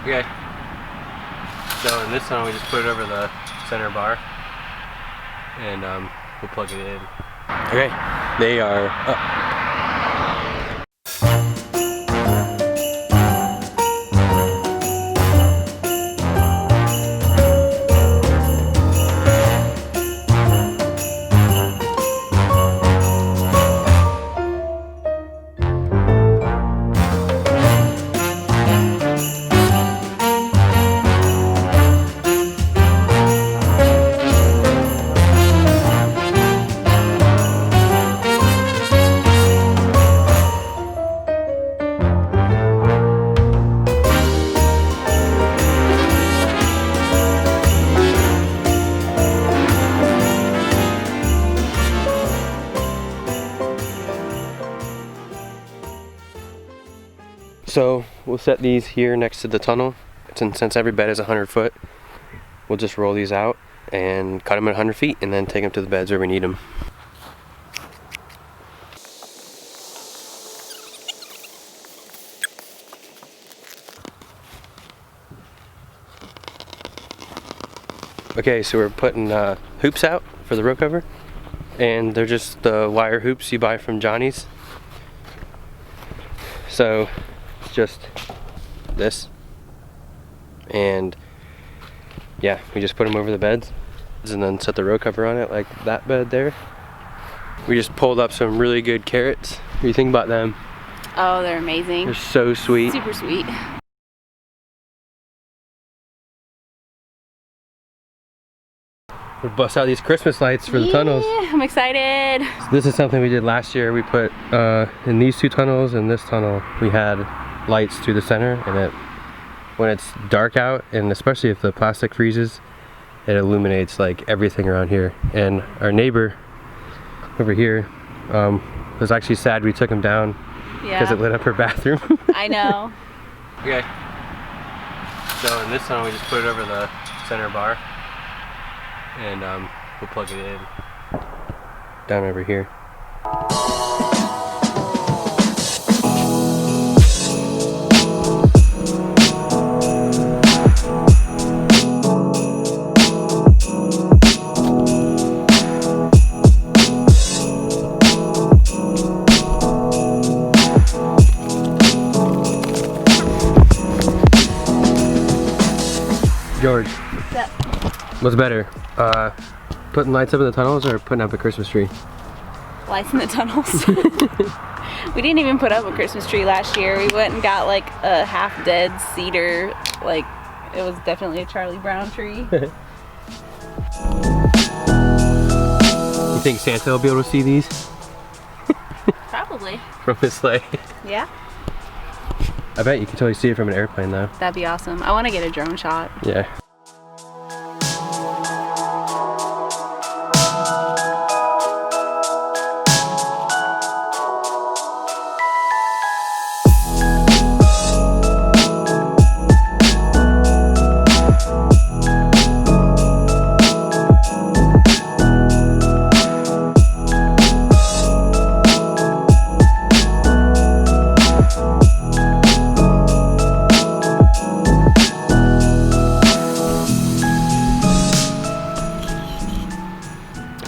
Okay. So in this tunnel we just put it over the center bar and we'll plug it in. Okay, they are up. So we'll set these here next to the tunnel. Since every bed is 100 foot, we'll just roll these out and cut them at 100 feet and then take them to the beds where we need them. Okay, so we're putting hoops out for the row cover, and they're just the wire hoops you buy from Johnny's. So it's just this, and yeah, we just put them over the beds and then set the row cover on it like that bed there. We just pulled up some really good carrots. What do you think about them? Oh, they're amazing. They're so sweet. Super sweet. We'll bust out these Christmas lights for the tunnels. I'm excited. So this is something we did last year. We put in these two tunnels and this tunnel, we had lights through the center, and when it's dark out, and especially if the plastic freezes, it illuminates like everything around here. And our neighbor over here was actually sad we took him down because it lit up her bathroom. I know. Okay. So in this tunnel we just put it over the center bar and we'll plug it in down over here. George, what's better? Putting lights up in the tunnels or putting up a Christmas tree? Lights in the tunnels. We didn't even put up a Christmas tree last year. We went and got like a half dead cedar. Like, it was definitely a Charlie Brown tree. You think Santa will be able to see these? Probably. From his sleigh? Yeah. I bet you can totally see it from an airplane though. That'd be awesome. I want to get a drone shot. Yeah.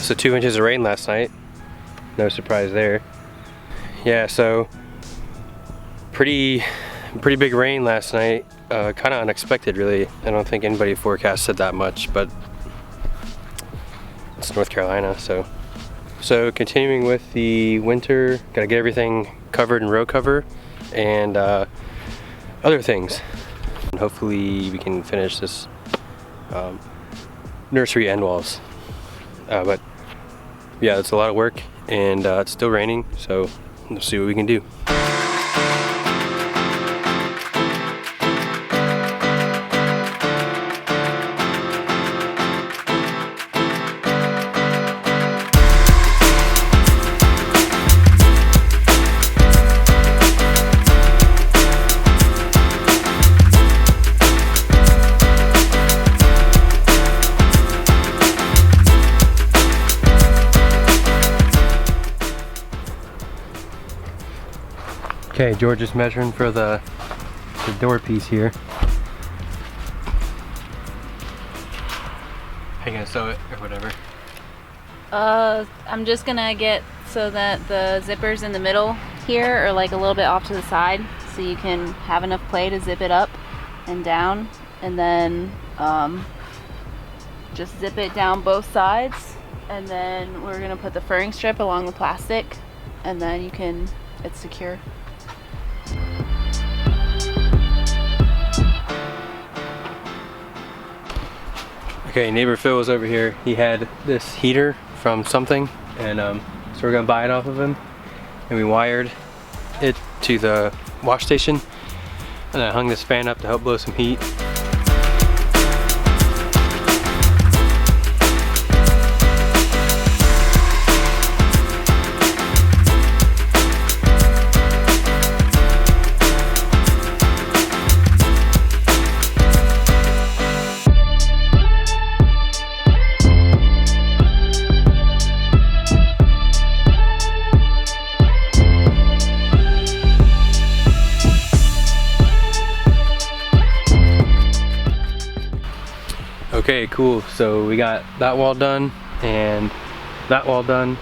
So 2 inches of rain last night. No surprise there. Yeah, so pretty big rain last night. Kind of unexpected, really. I don't think anybody forecasted that much, but it's North Carolina, so continuing with the winter, gotta get everything covered in row cover and other things. And hopefully we can finish this nursery end walls. But yeah, it's a lot of work, and it's still raining, so we'll see what we can do. Okay, George is measuring for the door piece here. you gonna sew it or whatever? I'm just gonna get so that the zippers in the middle here are like a little bit off to the side, so you can have enough play to zip it up and down, and then just zip it down both sides, and then we're gonna put the furring strip along the plastic, and then it's secure. Okay, neighbor Phil was over here. He had this heater from something, and so we're gonna buy it off of him, and we wired it to the wash station, and I hung this fan up to help blow some heat. Okay, cool. So we got that wall done and that wall done,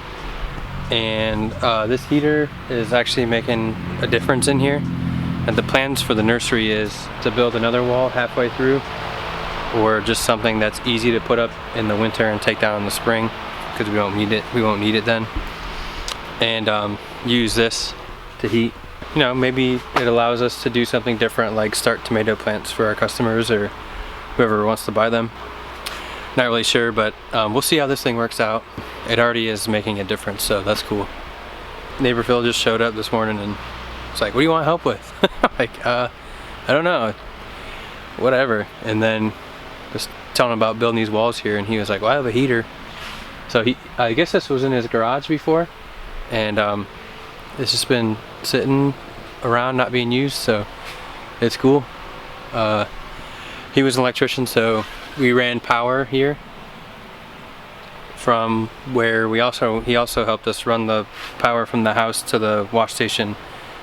and this heater is actually making a difference in here. And the plans for the nursery is to build another wall halfway through, or just something that's easy to put up in the winter and take down in the spring, because we won't need it. We won't need it then. And use this to heat. You know, maybe it allows us to do something different, like start tomato plants for our customers or whoever wants to buy them. Not really sure, but we'll see how this thing works out. It already is making a difference, so that's cool. Neighbor Phil just showed up this morning and it's like, what do you want help with? Like, I don't know, whatever. And then just telling him about building these walls here, and he was like, well, I have a heater. So I guess this was in his garage before, and it's just been sitting around not being used, so it's cool. He was an electrician, so we ran power here from where he also helped us run the power from the house to the wash station,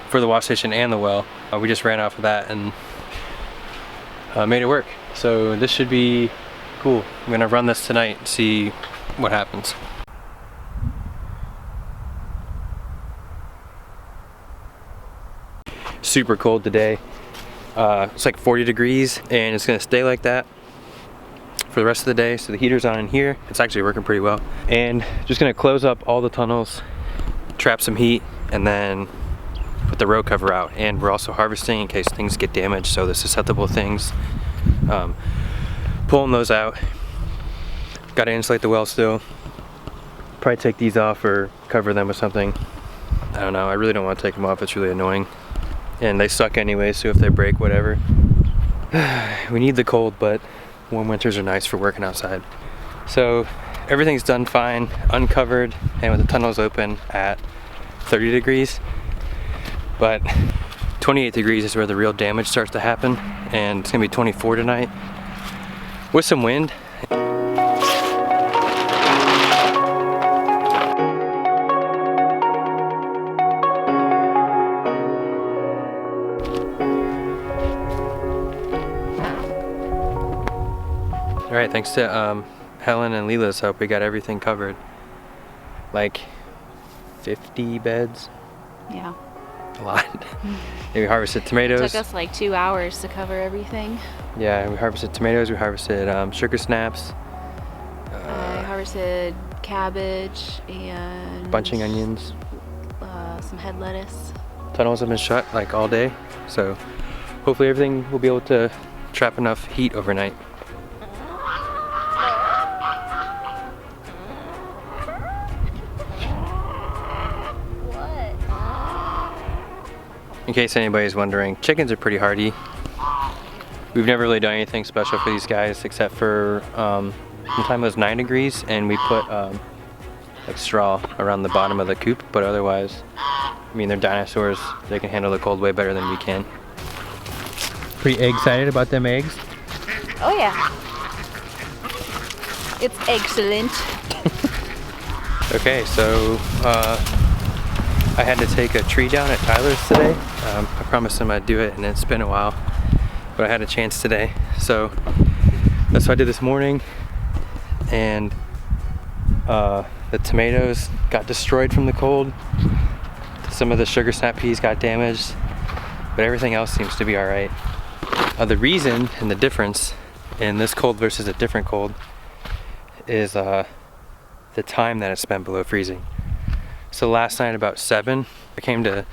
for the wash station and the well. We just ran off of that and made it work. So this should be cool. I'm gonna run this tonight and see what happens. Super cold today. It's like 40 degrees and it's gonna stay like that for the rest of the day. So the heater's on in here. It's actually working pretty well. And just gonna close up all the tunnels, trap some heat, and then put the row cover out. And we're also harvesting in case things get damaged, so the susceptible things. Pulling those out. Gotta insulate the well still. Probably take these off or cover them with something. I don't know, I really don't want to take them off, it's really annoying. And they suck anyway, so if they break, whatever. We need the cold, but warm winters are nice for working outside. So everything's done fine, uncovered, and with the tunnels open at 30 degrees. But 28 degrees is where the real damage starts to happen, and it's gonna be 24 tonight with some wind. All right, thanks to Helen and Leela's help, we got everything covered. Like 50 beds. Yeah. A lot. And we harvested tomatoes. It took us like 2 hours to cover everything. Yeah, we harvested tomatoes, we harvested sugar snaps. I harvested cabbage and bunching onions. Some head lettuce. Tunnels have been shut like all day, so hopefully everything will be able to trap enough heat overnight. In case anybody's wondering, chickens are pretty hardy. We've never really done anything special for these guys except for one time it was 9 degrees and we put like straw around the bottom of the coop, but otherwise, I mean, they're dinosaurs. They can handle the cold way better than we can. Pretty excited about them eggs? Oh yeah. It's excellent. Okay, so I had to take a tree down at Tyler's today. I promised him I'd do it, and it's been a while, but I had a chance today. So that's what I did this morning, and the tomatoes got destroyed from the cold. Some of the sugar snap peas got damaged, but everything else seems to be all right. The reason and the difference in this cold versus a different cold is the time that it's spent below freezing. So last night about 7, I came to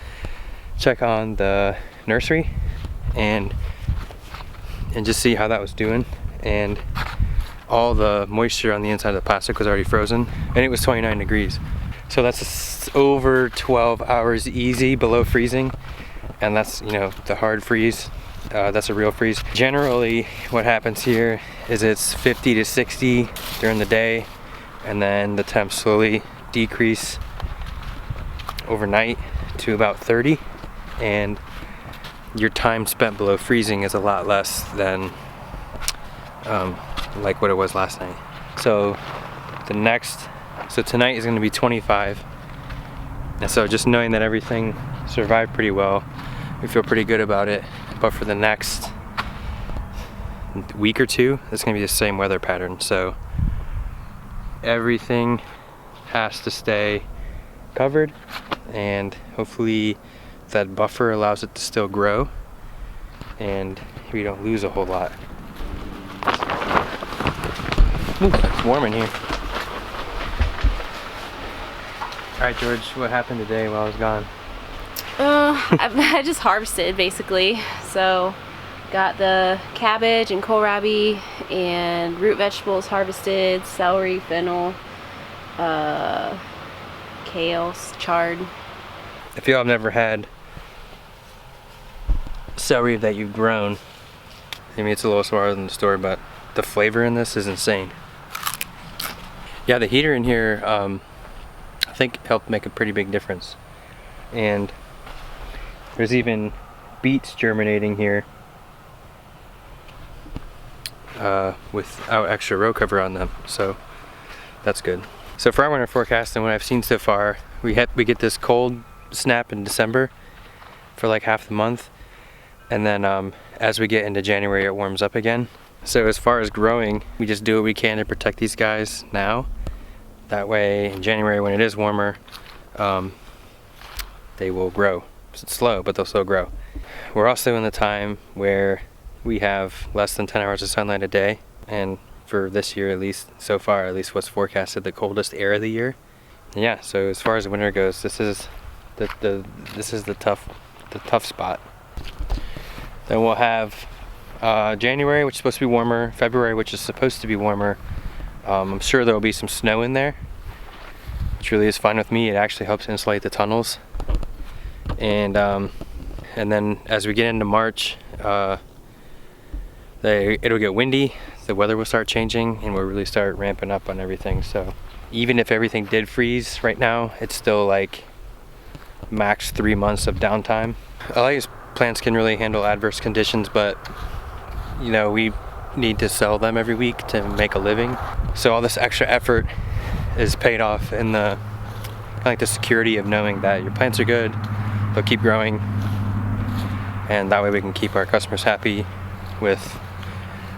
check on the nursery and just see how that was doing, and all the moisture on the inside of the plastic was already frozen, and it was 29 degrees. So that's over 12 hours easy below freezing, and that's, you know, the hard freeze. That's a real freeze. Generally what happens here is it's 50 to 60 during the day, and then the temps slowly decrease overnight to about 30, and your time spent below freezing is a lot less than like what it was last night. So tonight is going to be 25, and so just knowing that everything survived pretty well, we feel pretty good about it. But for the next week or two, it's going to be the same weather pattern, so everything has to stay covered, and hopefully that buffer allows it to still grow and we don't lose a whole lot. Ooh, it's warm in here. Alright George, what happened today while I was gone? I just harvested basically. So got the cabbage and kohlrabi and root vegetables harvested, celery, fennel, kale, chard. If y'all have never had celery that you've grown, I mean it's a little smaller than the store, but the flavor in this is insane. Yeah, the heater in here I think helped make a pretty big difference, and there's even beets germinating here without extra row cover on them, so that's good. So for our winter forecast and what I've seen so far, we get this cold snap in December for like half the month, and then as we get into January it warms up again. So as far as growing, we just do what we can to protect these guys now. That way in January when it is warmer, they will grow. It's slow, but they'll still grow. We're also in the time where we have less than 10 hours of sunlight a day, and for this year at least, so far at least, what's forecasted the coldest air of the year. Yeah, so as far as the winter goes, this is the tough spot. Then we'll have January, which is supposed to be warmer, February, which is supposed to be warmer. I'm sure there will be some snow in there, which really is fine with me. It actually helps insulate the tunnels. And then as we get into March, it'll get windy, the weather will start changing, and we'll really start ramping up on everything. So even if everything did freeze right now, it's still like max 3 months of downtime. These plants can really handle adverse conditions, but you know, we need to sell them every week to make a living. So all this extra effort is paid off in the the security of knowing that your plants are good, they'll keep growing, and that way we can keep our customers happy with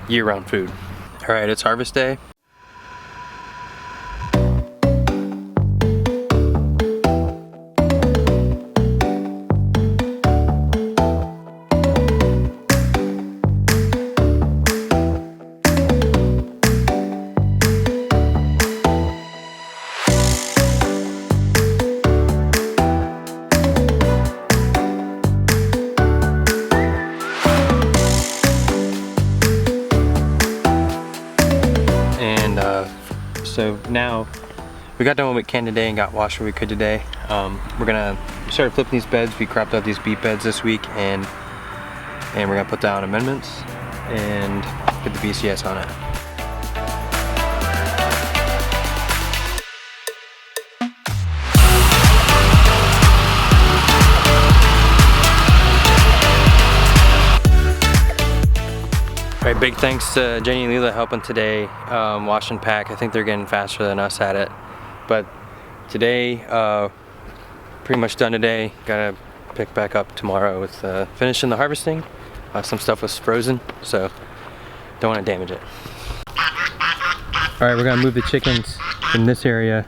year-round food. All right, it's harvest day. So now we got done what we can today and got washed what we could today. We're gonna start flipping these beds. We cropped out these beet beds this week, and we're gonna put down amendments and get the BCS on it. Alright, big thanks to Jenny and Leela helping today wash and pack. I think they're getting faster than us at it. But today, pretty much done today. Gotta pick back up tomorrow with finishing the harvesting. Some stuff was frozen, so don't want to damage it. Alright, we're gonna move the chickens from this area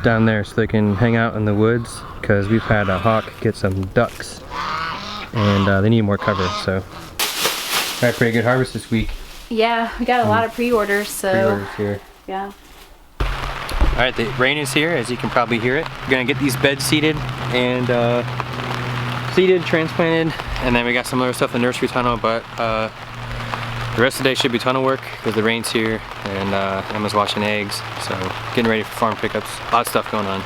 down there so they can hang out in the woods, because we've had a hawk get some ducks and they need more cover. So had pretty good harvest this week. Yeah, we got a lot of pre-orders, so Pre-orders here. yeah. Alright, the rain is here, as you can probably hear it. We're gonna get these beds seeded and seeded, transplanted, and then we got some other stuff in the nursery tunnel, but the rest of the day should be tunnel work because the rain's here and Emma's washing eggs, so getting ready for farm pickups. A lot of stuff going on.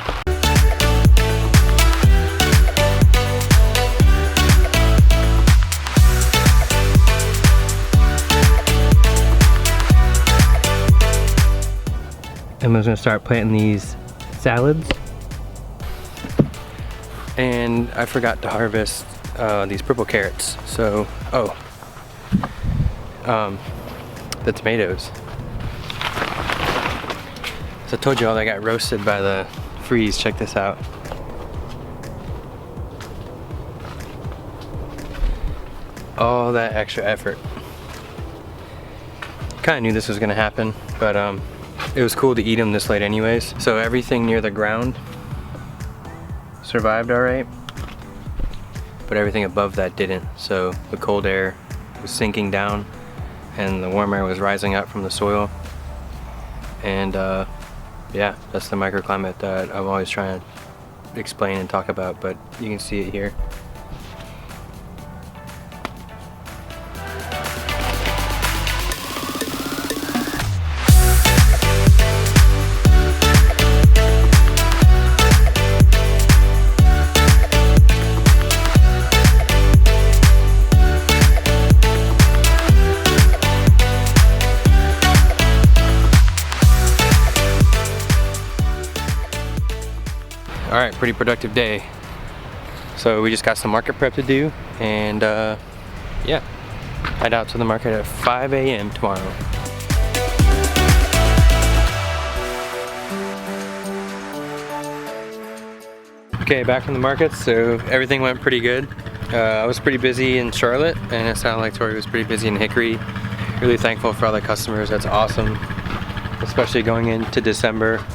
Emma's gonna start planting these salads. And I forgot to harvest these purple carrots. So, the tomatoes. So I told you all they got roasted by the freeze. Check this out. All that extra effort. Kinda knew this was gonna happen, but it was cool to eat them this late anyways. So everything near the ground survived alright, but everything above that didn't. So the cold air was sinking down and the warm air was rising up from the soil. And yeah, that's the microclimate that I'm always trying to explain and talk about, but you can see it here. Alright, pretty productive day. So we just got some market prep to do, and yeah, head out to the market at 5 a.m. tomorrow. Okay, back from the market, so everything went pretty good. I was pretty busy in Charlotte, and it sounded like Tori was pretty busy in Hickory. Really thankful for all the customers, that's awesome, especially going into December.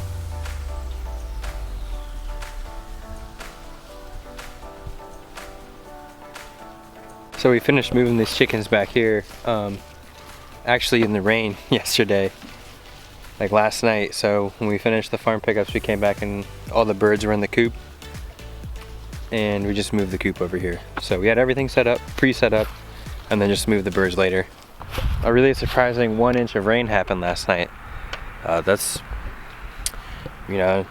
So we finished moving these chickens back here, actually in the rain yesterday, like last night. So when we finished the farm pickups, we came back and all the birds were in the coop, and we just moved the coop over here. So we had everything set up, pre-set up, and then just moved the birds later. A really surprising 1 inch of rain happened last night. That's, you know,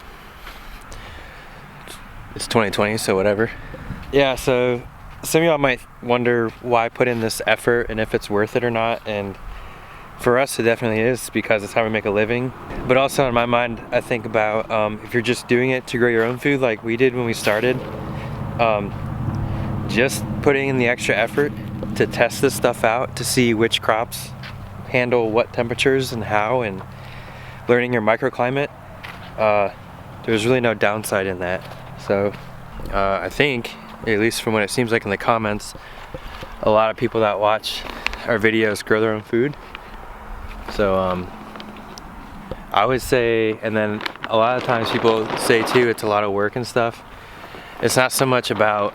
it's 2020, so whatever. Yeah, so some of y'all might wonder why I put in this effort and if it's worth it or not, and for us it definitely is, because it's how we make a living. But also in my mind, I think about if you're just doing it to grow your own food like we did when we started, just putting in the extra effort to test this stuff out, to see which crops handle what temperatures and how, and learning your microclimate, there's really no downside in that. So I think, at least from what it seems like in the comments, a lot of people that watch our videos grow their own food. So I would say, and then a lot of times people say too, it's a lot of work and stuff. It's not so much about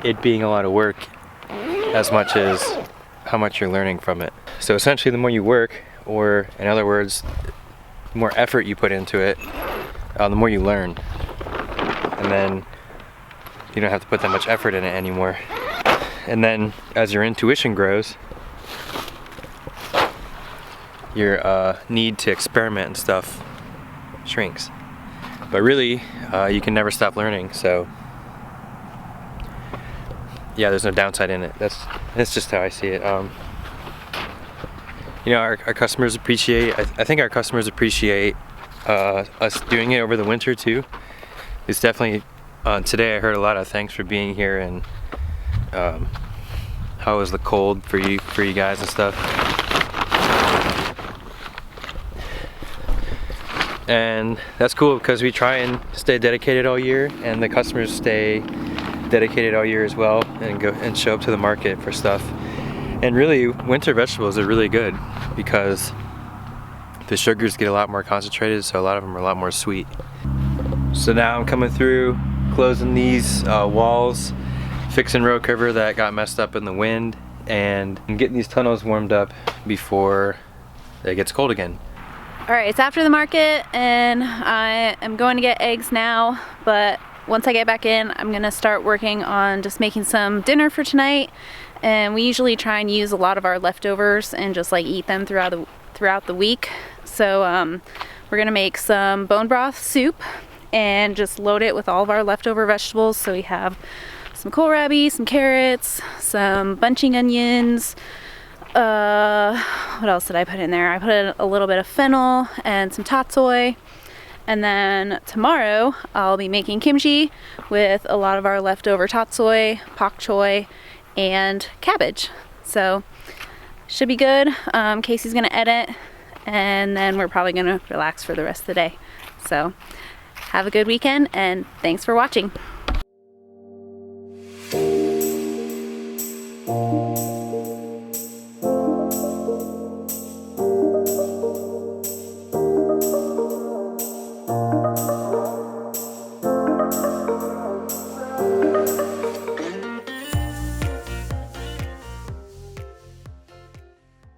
it being a lot of work as much as how much you're learning from it. So essentially the more you work, or in other words, the more effort you put into it, the more you learn. And then you don't have to put that much effort in it anymore. And then as your intuition grows, your need to experiment and stuff shrinks. But really, you can never stop learning, so yeah, there's no downside in it. That's just how I see it. You know, our customers appreciate, I think our customers appreciate us doing it over the winter too. It's definitely, today I heard a lot of thanks for being here, and how was the cold for you guys and stuff. And that's cool because we try and stay dedicated all year, and the customers stay dedicated all year as well, and go and show up to the market for stuff. And really, winter vegetables are really good because the sugars get a lot more concentrated, so a lot of them are a lot more sweet. So now I'm coming through, closing these walls, fixing road cover that got messed up in the wind, and getting these tunnels warmed up before it gets cold again. Alright, it's after the market and I am going to get eggs now, but once I get back in, I'm gonna start working on just making some dinner for tonight. And we usually try and use a lot of our leftovers and just like eat them throughout the week. So we're gonna make some bone broth soup and just load it with all of our leftover vegetables. So we have some kohlrabi, some carrots, some bunching onions. What else did I put in there? I put in a little bit of fennel and some tatsoi. And then tomorrow I'll be making kimchi with a lot of our leftover tatsoi, pak choi, and cabbage. So should be good. Casey's gonna edit, and then we're probably gonna relax for the rest of the day. So have a good weekend, and thanks for watching.